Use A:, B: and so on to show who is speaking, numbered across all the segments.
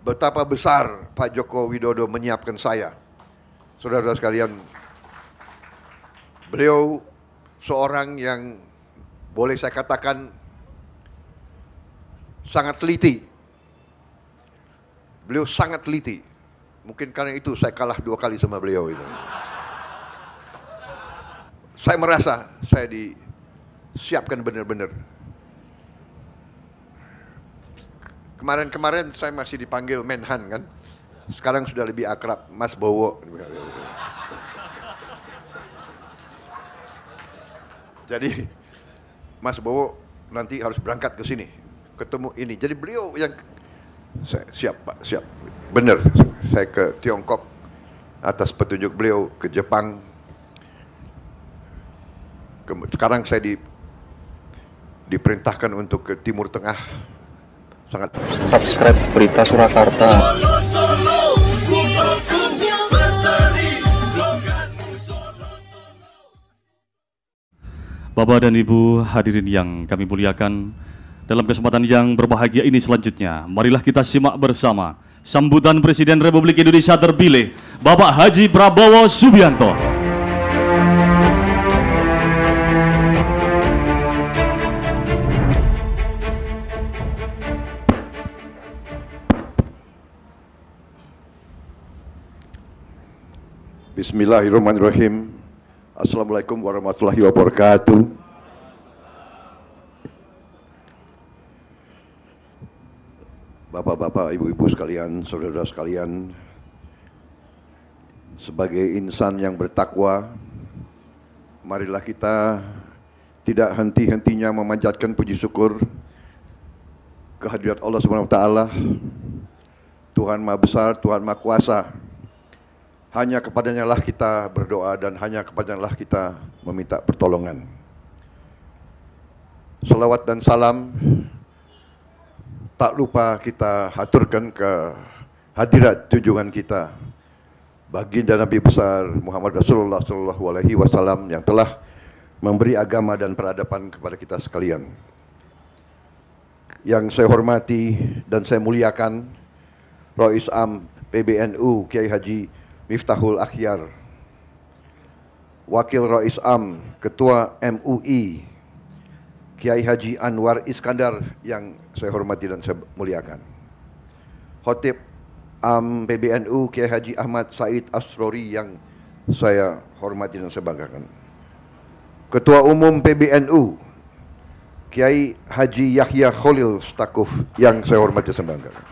A: betapa besar Pak Joko Widodo menyiapkan saya. Saudara-saudara sekalian, beliau seorang yang boleh saya katakan sangat teliti. Beliau sangat teliti. Mungkin karena itu saya kalah 2 kali sama beliau itu. Saya merasa saya disiapkan benar-benar. Kemarin-kemarin saya masih dipanggil Menhan kan. Sekarang sudah lebih akrab Mas Bowo. Jadi Mas Bowo nanti harus berangkat ke sini, ketemu ini. Jadi beliau yang saya siap Pak, siap. Benar, saya ke Tiongkok atas petunjuk beliau, ke Jepang. Sekarang saya diperintahkan untuk ke Timur Tengah. Sangat
B: subscribe Berita Surakarta.
C: Bapak dan Ibu hadirin yang kami muliakan, dalam kesempatan yang berbahagia ini selanjutnya, marilah kita simak bersama sambutan Presiden Republik Indonesia terpilih, Bapak Haji Prabowo Subianto.
A: Bismillahirrahmanirrahim. Assalamualaikum warahmatullahi wabarakatuh. Bapak-bapak, ibu-ibu sekalian, saudara-saudara sekalian, sebagai insan yang bertakwa, marilah kita tidak henti-hentinya memanjatkan puji syukur kehadirat Allah Subhanahu wa taala, Tuhan Maha Besar, Tuhan Maha Kuasa. Hanya kepadanya lah kita berdoa dan hanya kepadanya lah kita meminta pertolongan. Salawat dan salam tak lupa kita haturkan ke hadirat junjungan kita, baginda Nabi besar Muhammad Rasulullah SAW yang telah memberi agama dan peradaban kepada kita sekalian. Yang saya hormati dan saya muliakan Rais Am PBNU Kiai Haji Miftahul Akhyar, Wakil Rais Am Ketua MUI Kiai Haji Anwar Iskandar yang saya hormati dan saya muliakan, Khotib Am PBNU Kiai Haji Ahmad Said Asrori yang saya hormati dan saya banggakan, Ketua Umum PBNU Kiai Haji Yahya Khalil Stakuf yang saya hormati dan saya banggakan,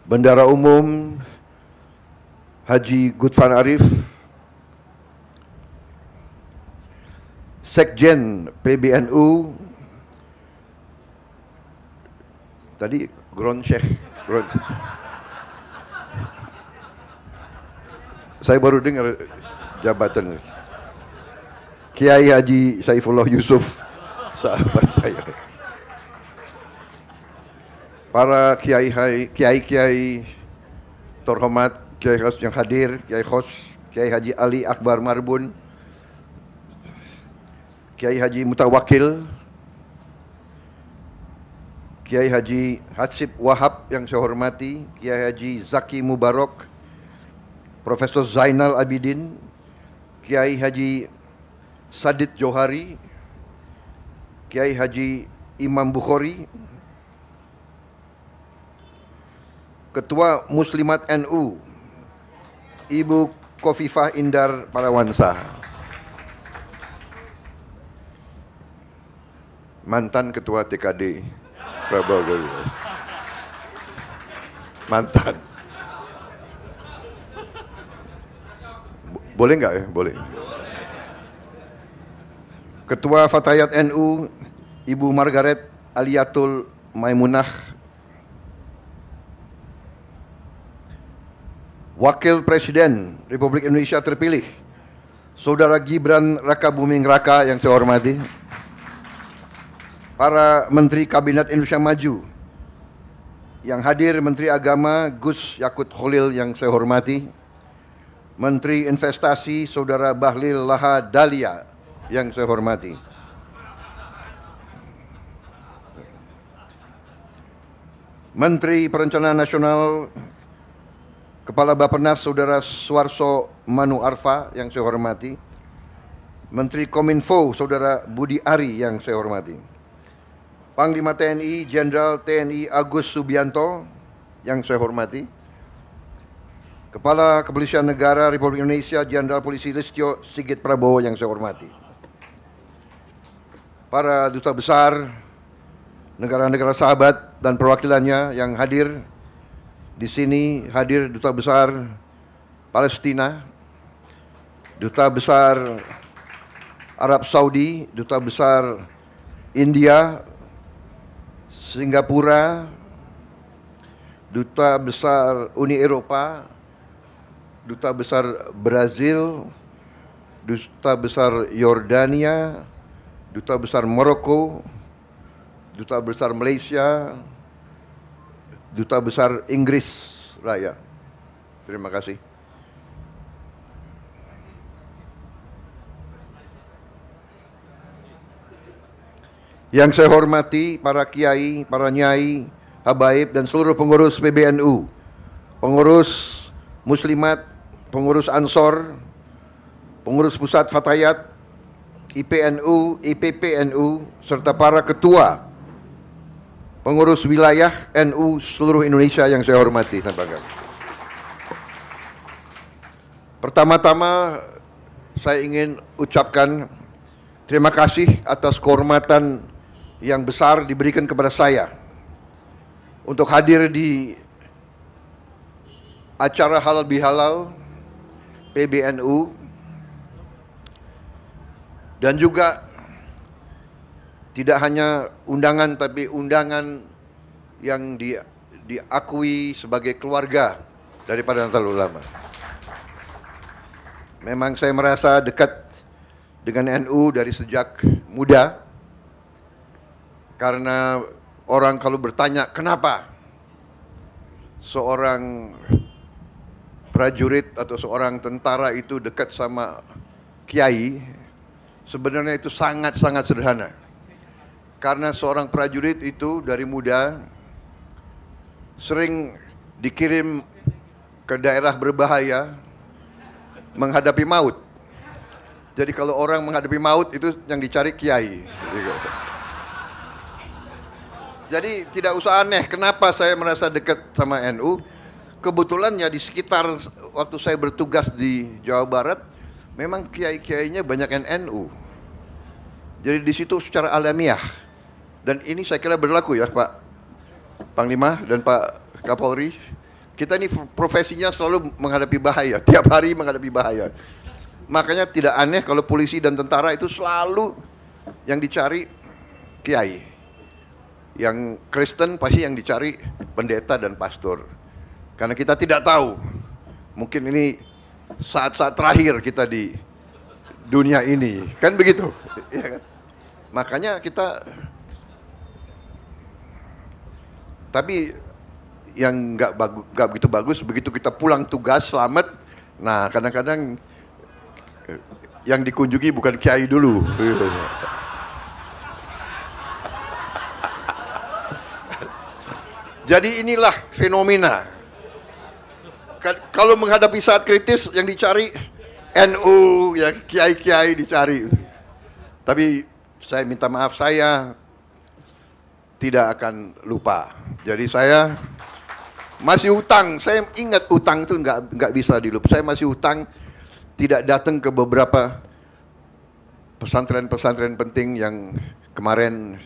A: Bendara Umum Haji Gutfan Arif, Sekjen PBNU, tadi Gron Syekh, saya baru dengar jabatan Kiai Haji Saifullah Yusuf, sahabat saya. Para kiai terhormat, Kiai Khos yang hadir, Kiai Khos, Kiai Haji Ali Akbar Marbun, Kiai Haji Mutawakil, Kiai Haji Hasib Wahab yang saya hormati, Kiai Haji Zaki Mubarak, Profesor Zainal Abidin, Kiai Haji Sadid Johari, Kiai Haji Imam Bukhari, Ketua Muslimat NU Ibu Khofifah Indar Parawansa, mantan Ketua TKD Prabowo, mantan. Boleh nggak ya? Boleh. Ketua Fatayat NU Ibu Margaret Aliatul Maimunah, Wakil Presiden Republik Indonesia terpilih Saudara Gibran Rakabuming Raka yang saya hormati, para Menteri Kabinet Indonesia Maju yang hadir, Menteri Agama Gus Yakut Khalil yang saya hormati, Menteri Investasi Saudara Bahlil Laha Dalia yang saya hormati, Menteri Perencanaan Nasional, Kepala Bappenas Saudara Suarso Manu Arfa yang saya hormati, Menteri Kominfo Saudara Budi Ari yang saya hormati, Panglima TNI Jenderal TNI Agus Subianto yang saya hormati, Kepala Kepolisian Negara Republik Indonesia Jenderal Polisi Listio Sigit Prabowo yang saya hormati, para duta besar negara-negara sahabat dan perwakilannya yang hadir di sini, hadir Duta Besar Palestina, Duta Besar Arab Saudi, Duta Besar India, Singapura, Duta Besar Uni Eropa, Duta Besar Brazil, Duta Besar Yordania, Duta Besar Maroko, Duta Besar Malaysia, Duta Besar Inggris Raya. Terima kasih. Yang saya hormati para kiai, para nyai, habaib dan seluruh pengurus PBNU, pengurus muslimat, pengurus Ansor, pengurus pusat Fatayat, IPNU, IPPNU, serta para ketua pengurus wilayah NU seluruh Indonesia yang saya hormati. Pertama-tama saya ingin ucapkan terima kasih atas kehormatan yang besar diberikan kepada saya untuk hadir di acara Halal Bihalal PBNU, dan juga tidak hanya undangan, tapi undangan yang diakui sebagai keluarga daripada Nahdlatul Ulama. Memang saya merasa dekat dengan NU dari sejak muda, karena orang kalau bertanya kenapa seorang prajurit atau seorang tentara itu dekat sama kiai, sebenarnya itu sangat-sangat sederhana. Karena seorang prajurit itu dari muda sering dikirim ke daerah berbahaya menghadapi maut. Jadi kalau orang menghadapi maut itu yang dicari kiai. Jadi tidak usah aneh kenapa saya merasa dekat sama NU. Kebetulannya di sekitar waktu saya bertugas di Jawa Barat, memang kiai-kiainya banyak NU. Jadi di situ secara alamiah. Dan ini saya kira berlaku ya Pak Panglima dan Pak Kapolri. Kita ini profesinya selalu menghadapi bahaya, tiap hari menghadapi bahaya. Makanya tidak aneh kalau polisi dan tentara itu selalu yang dicari kiai. Yang Kristen pasti yang dicari pendeta dan pastor. Karena kita tidak tahu, mungkin ini saat-saat terakhir kita di dunia ini, kan begitu? Ya kan? Makanya kita, tapi yang nggak begitu bagus, begitu kita pulang tugas selamat, nah kadang-kadang yang dikunjungi bukan kiai dulu. Jadi inilah fenomena. Kalau menghadapi saat kritis yang dicari NU, ya kiai-kiai dicari. Tapi saya minta maaf, saya tidak akan lupa. Jadi saya masih utang. Saya ingat utang itu nggak bisa dilupa. Saya masih utang tidak datang ke beberapa pesantren-pesantren penting yang kemarin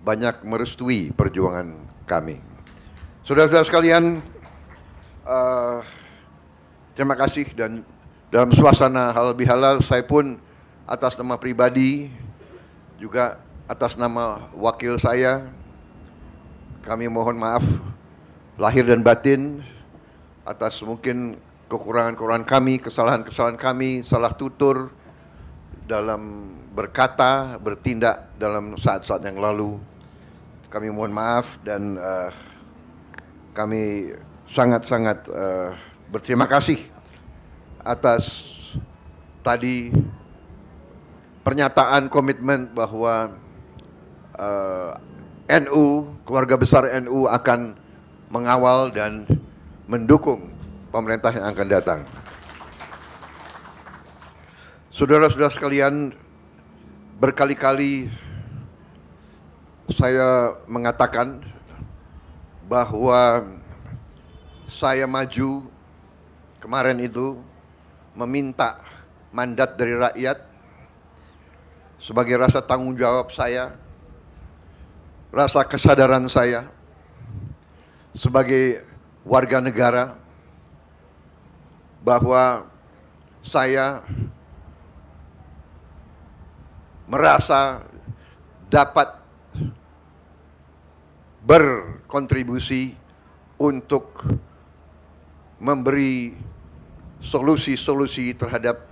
A: banyak merestui perjuangan kami. Saudara-saudara sekalian, terima kasih, dan dalam suasana halal bihalal saya pun atas nama pribadi juga atas nama wakil saya, kami mohon maaf lahir dan batin atas mungkin kekurangan-kekurangan kami, kesalahan-kesalahan kami, salah tutur dalam berkata, bertindak dalam saat-saat yang lalu. Kami mohon maaf dan kami sangat-sangat berterima kasih atas tadi pernyataan komitmen bahwa NU, keluarga besar NU akan mengawal dan mendukung pemerintah yang akan datang. Saudara-saudara sekalian, berkali-kali saya mengatakan bahwa saya maju kemarin itu meminta mandat dari rakyat sebagai rasa tanggung jawab saya, rasa kesadaran saya sebagai warga negara bahwa saya merasa dapat berkontribusi untuk memberi solusi-solusi terhadap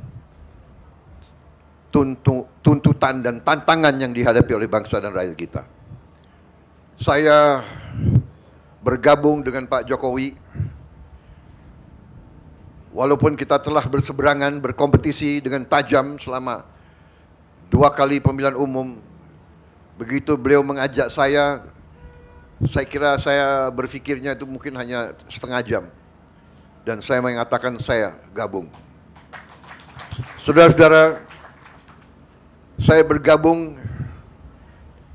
A: tuntutan dan tantangan yang dihadapi oleh bangsa dan rakyat kita. Saya bergabung dengan Pak Jokowi, walaupun kita telah berseberangan, berkompetisi dengan tajam selama 2 kali pemilihan umum. Begitu beliau mengajak saya kira saya berpikirnya itu mungkin hanya setengah jam. Dan saya mengatakan saya gabung. Saudara-saudara, saya bergabung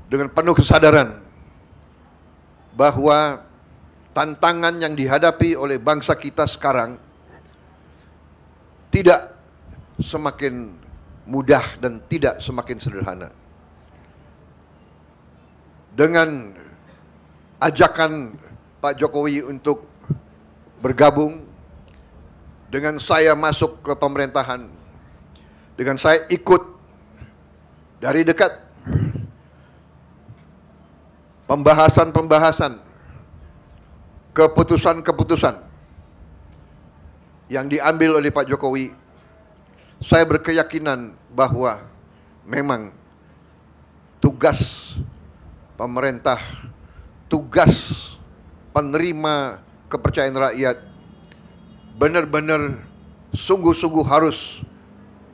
A: dengan penuh kesadaran bahwa tantangan yang dihadapi oleh bangsa kita sekarang tidak semakin mudah dan tidak semakin sederhana. Dengan ajakan Pak Jokowi untuk bergabung, dengan saya masuk ke pemerintahan, dengan saya ikut dari dekat pembahasan-pembahasan, keputusan-keputusan yang diambil oleh Pak Jokowi, saya berkeyakinan bahwa memang tugas pemerintah, tugas penerima kepercayaan rakyat benar-benar sungguh-sungguh harus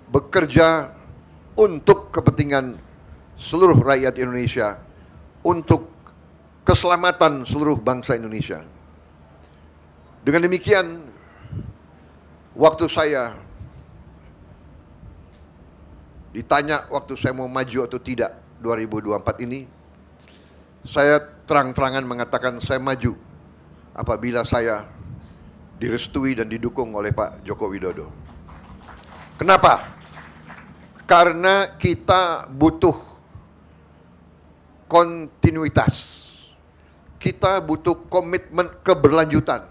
A: bekerja untuk kepentingan seluruh rakyat Indonesia, untuk keselamatan seluruh bangsa Indonesia. Dengan demikian, waktu saya ditanya waktu saya mau maju atau tidak 2024 ini, saya terang-terangan mengatakan saya maju apabila saya direstui dan didukung oleh Pak Joko Widodo. Kenapa? Karena kita butuh kontinuitas. Kita butuh komitmen keberlanjutan.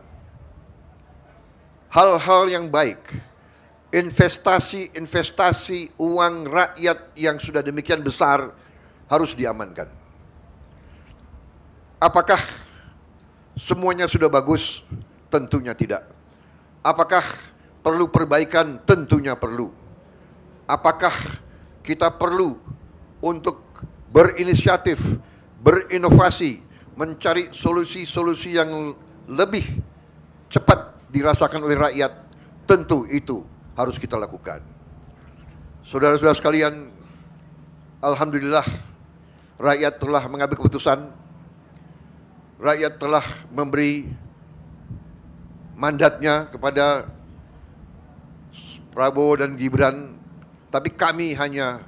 A: Hal-hal yang baik, investasi uang rakyat yang sudah demikian besar harus diamankan. Apakah semuanya sudah bagus? Tentunya tidak. Apakah perlu perbaikan? Tentunya perlu. Apakah kita perlu untuk berinisiatif, berinovasi, mencari solusi-solusi yang lebih cepat dirasakan oleh rakyat? Tentu itu harus kita lakukan. Saudara-saudara sekalian, alhamdulillah rakyat telah mengambil keputusan. Rakyat telah memberi mandatnya kepada Prabowo dan Gibran, tapi kami hanya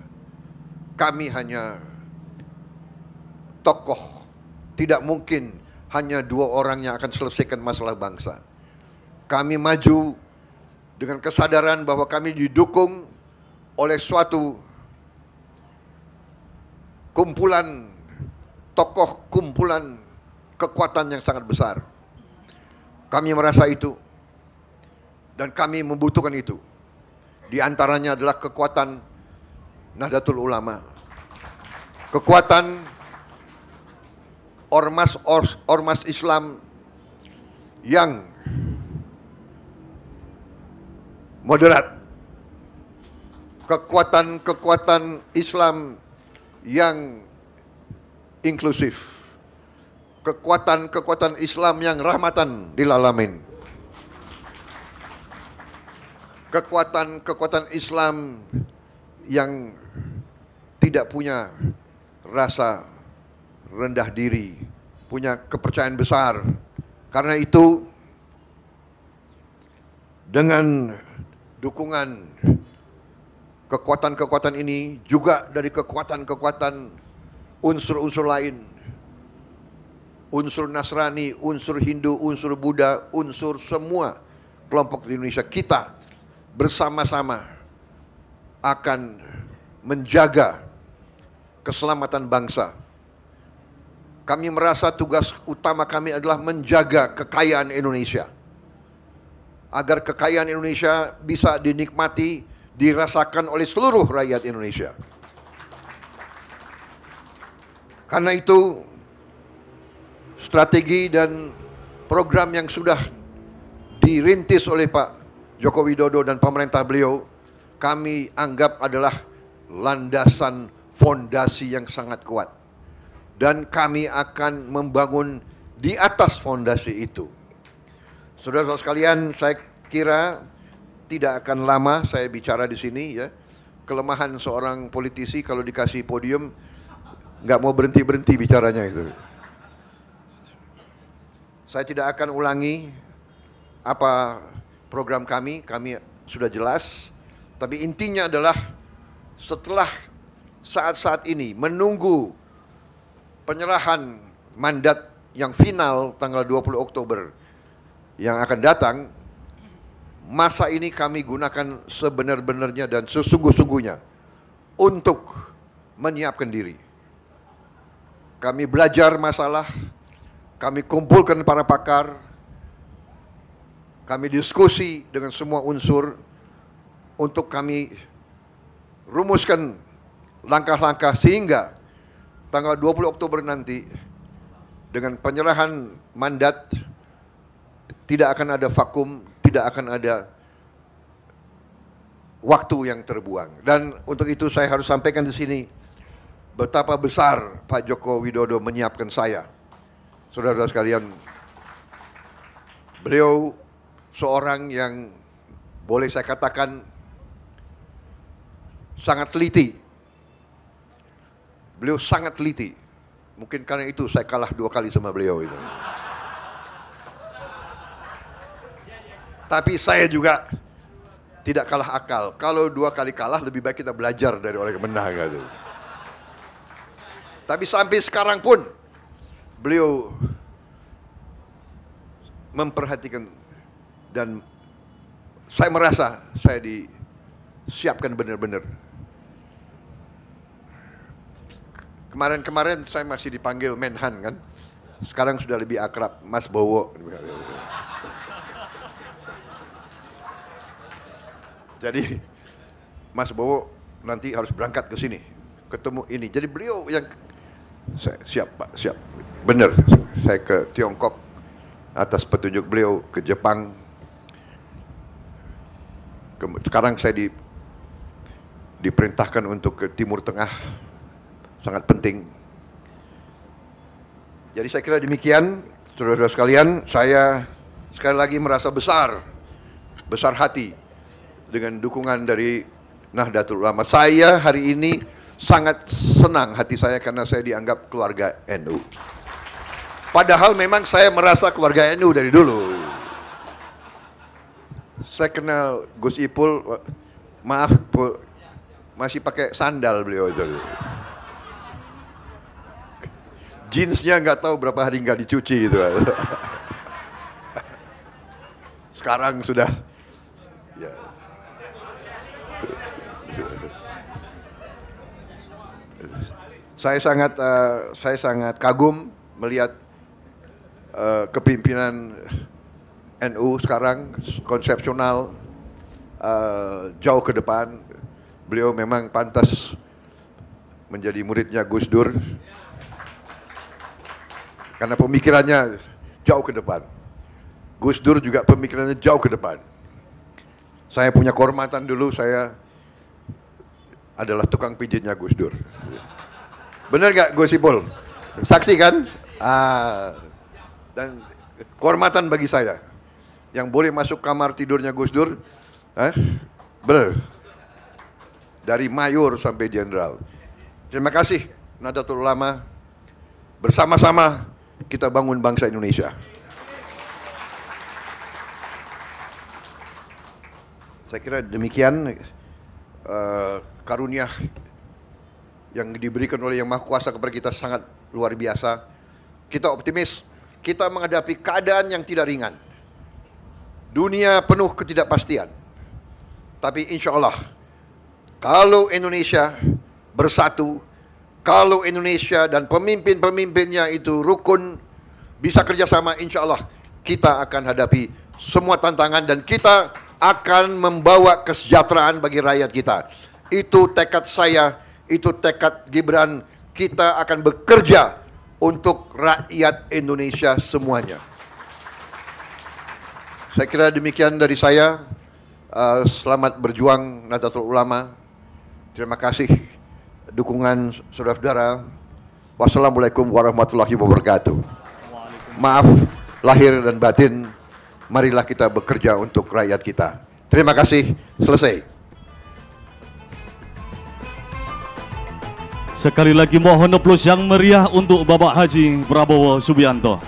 A: tokoh. Tidak mungkin hanya 2 orang yang akan selesaikan masalah bangsa. Kami maju dengan kesadaran bahwa kami didukung oleh suatu kumpulan tokoh, kumpulan kekuatan yang sangat besar. Kami merasa itu dan kami membutuhkan itu. Di antaranya adalah kekuatan Nahdlatul Ulama, kekuatan ormas Islam yang moderat, kekuatan Islam yang inklusif, kekuatan Islam yang rahmatan lil alamin, kekuatan Islam yang tidak punya rasa rendah diri, punya kepercayaan besar Karena itu, dengan dukungan kekuatan-kekuatan ini, juga dari kekuatan-kekuatan unsur-unsur lain, unsur Nasrani, unsur Hindu, unsur Buddha, unsur semua kelompok di Indonesia, kita bersama-sama akan menjaga keselamatan bangsa. Kami merasa tugas utama kami adalah menjaga kekayaan Indonesia, agar kekayaan Indonesia bisa dinikmati, dirasakan oleh seluruh rakyat Indonesia. Karena itu, strategi dan program yang sudah dirintis oleh Pak Joko Widodo dan pemerintah beliau, kami anggap adalah landasan fondasi yang sangat kuat. Dan kami akan membangun di atas fondasi itu. Saudara-saudara sekalian, saya kira tidak akan lama saya bicara di sini ya. Kelemahan seorang politisi kalau dikasih podium nggak mau berhenti-berhenti bicaranya itu. Saya tidak akan ulangi apa program kami sudah jelas. Tapi intinya adalah setelah saat-saat ini menunggu penyerahan mandat yang final tanggal 20 Oktober yang akan datang, masa ini kami gunakan sebenar-benarnya dan sesungguh-sungguhnya untuk menyiapkan diri. Kami belajar masalah, kami kumpulkan para pakar, kami diskusi dengan semua unsur untuk kami rumuskan langkah-langkah sehingga tanggal 20 Oktober nanti dengan penyerahan mandat tidak akan ada vakum, tidak akan ada waktu yang terbuang. Dan untuk itu saya harus sampaikan di sini betapa besar Pak Joko Widodo menyiapkan saya. Saudara-saudara sekalian, beliau seorang yang boleh saya katakan sangat teliti. Beliau sangat teliti. Mungkin karena itu saya kalah 2 kali sama beliau itu. Tapi saya juga tidak kalah akal. Kalau 2 kali kalah lebih baik kita belajar dari orang yang menang gitu. Tapi sampai sekarang pun beliau memperhatikan dan saya merasa saya disiapkan benar-benar. Kemarin-kemarin saya masih dipanggil Menhan kan. Sekarang sudah lebih akrab, Mas Bowo. Jadi Mas Bowo nanti harus berangkat ke sini, ketemu ini. Jadi beliau yang siap Pak, siap. Benar, saya ke Tiongkok atas petunjuk beliau, ke Jepang. Sekarang saya diperintahkan untuk ke Timur Tengah. Sangat penting. Jadi saya kira demikian, saudara-saudara sekalian, saya sekali lagi merasa besar hati dengan dukungan dari Nahdlatul Ulama. Saya hari ini sangat senang hati saya karena saya dianggap keluarga NU. Padahal memang saya merasa keluarga NU dari dulu. Saya kenal Gus Ipul, maaf Pul, masih pakai sandal beliau itu. Jeansnya nggak tahu berapa hari nggak dicuci itu. Sekarang sudah. Ya. Saya sangat kagum melihat kepimpinan NU sekarang konsepsional, jauh ke depan. Beliau memang pantas menjadi muridnya Gus Dur. Karena pemikirannya jauh ke depan. Gus Dur juga pemikirannya jauh ke depan. Saya punya kehormatan dulu, saya adalah tukang pijitnya Gus Dur. Benar gak Gus Ipul? Saksi kan? Dan kehormatan bagi saya. Yang boleh masuk kamar tidurnya Gus Dur. Benar. Dari mayor sampai jenderal. Terima kasih Nahdlatul Ulama. Bersama-sama kita bangun bangsa Indonesia. Saya kira demikian karunia yang diberikan oleh Yang Maha Kuasa kepada kita sangat luar biasa. Kita optimis, kita menghadapi keadaan yang tidak ringan. Dunia penuh ketidakpastian. Tapi insya Allah, kalau Indonesia bersatu, kalau Indonesia dan pemimpin-pemimpinnya itu rukun, bisa kerjasama, insya Allah kita akan hadapi semua tantangan dan kita akan membawa kesejahteraan bagi rakyat kita. Itu tekad saya, itu tekad Gibran. Kita akan bekerja untuk rakyat Indonesia semuanya. Saya kira demikian dari saya. Selamat berjuang Nahdlatul Ulama. Terima kasih dukungan saudara-saudara. Wassalamualaikum warahmatullahi wabarakatuh. Maaf lahir dan batin. Marilah kita bekerja untuk rakyat kita. Terima kasih. Selesai.
C: Sekali lagi mohon aplaus yang meriah untuk Bapak Haji Prabowo Subianto.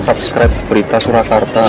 B: Subscribe Berita Surakarta.